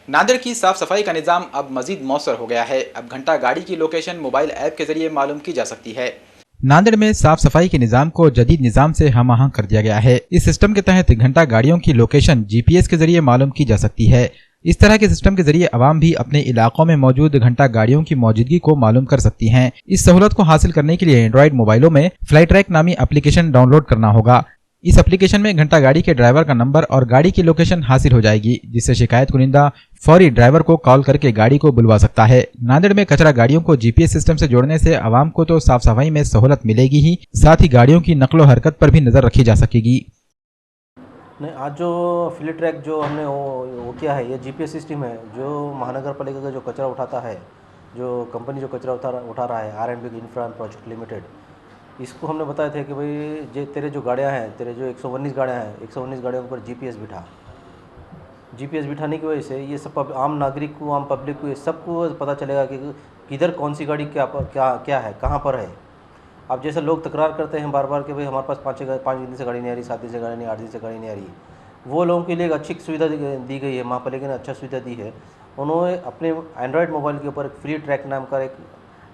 नांदेड़ की साफ सफाई का निजाम अब मजीद मौसर हो गया है। अब घंटा गाड़ी की लोकेशन मोबाइल ऐप के जरिए मालूम की जा सकती है। नांदेड़ में साफ सफाई के निजाम को जदीद निजाम से हम आहंग कर दिया गया है। इस सिस्टम के तहत घंटा गाड़ियों की लोकेशन जीपीएस के जरिए मालूम की जा सकती है। इस तरह के सिस्टम के जरिए आवाम भी अपने इलाकों में मौजूद घंटा गाड़ियों की मौजूदगी को मालूम कर सकती हैं। इस सहूलत को हासिल करने के लिए एंड्रॉइड मोबाइलों में फ्लाई ट्रैक नामी एप्लीकेशन डाउनलोड करना होगा। इस एप्लीकेशन में घंटा गाड़ी के ड्राइवर का नंबर और गाड़ी की लोकेशन हासिल हो जाएगी, जिससे शिकायत कुनिंदा फौरी ड्राइवर को कॉल करके गाड़ी को बुलवा सकता है। नांदेड़ में कचरा गाड़ियों को जीपीएस सिस्टम से जोड़ने से आवाम को तो साफ सफाई में सहूलत मिलेगी ही, साथ ही गाड़ियों की नकलो हरकत पर भी नजर रखी जा सकेगी। नहीं, आज जो फ्ली ट्रैक जो हमने वो किया है, ये जीपीएस सिस्टम है जो महानगर पालिका का जो कचरा उठाता है, जो कंपनी जो कचरा उठा रहा है आर&बी इंफ्रा प्रोजेक्ट लिमिटेड, इसको हमने बताया था कि भाई तेरे जो गाड़ियाँ हैं, तेरे जो 119 गाड़ियाँ हैं, 119 गाड़ियों के ऊपर जीपीएस बिठाने की वजह से ये सब आम नागरिक को, आम पब्लिक को, ये सबको पता चलेगा कि किधर कौन सी गाड़ी क्या है, कहाँ पर है। अब जैसे लोग तकरार करते हैं बार बार कि भाई हमारे पास 5 दिन से गाड़ी नहीं आ रही, 7 दिन से गाड़ी नहीं, 8 दिन से गाड़ी नहीं आ रही, वो लोगों के लिए एक अच्छी सुविधा दी गई है। महापालिका ने अच्छा सुविधा दी है। उन्होंने अपने एंड्रॉयड मोबाइल के ऊपर एक फ्ली ट्रैक नाम का एक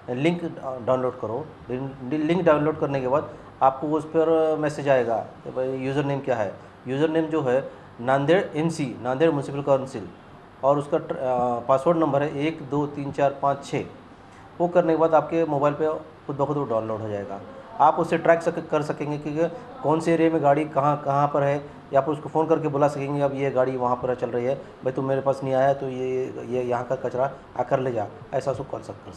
लिंक डाउनलोड करो। लिंक डाउनलोड करने के बाद आपको उस पर मैसेज आएगा कि भाई यूज़र नेम क्या है। यूज़र नेम जो है Nanded MC, Nanded municipal council, और उसका पासवर्ड नंबर है 1 2 3 4 5 6। वो करने के बाद आपके मोबाइल पे खुद ब खुद वो डाउनलोड हो जाएगा। आप उससे ट्रैक कर सकेंगे कि कौन से एरिया में गाड़ी कहाँ पर है, या आप उसको फ़ोन करके बुला सकेंगे अब ये गाड़ी वहाँ पर चल रही है, भाई तुम मेरे पास नहीं आया तो ये यहाँ का कचरा आकर ले जा, ऐसा उसको कर सकते हैं।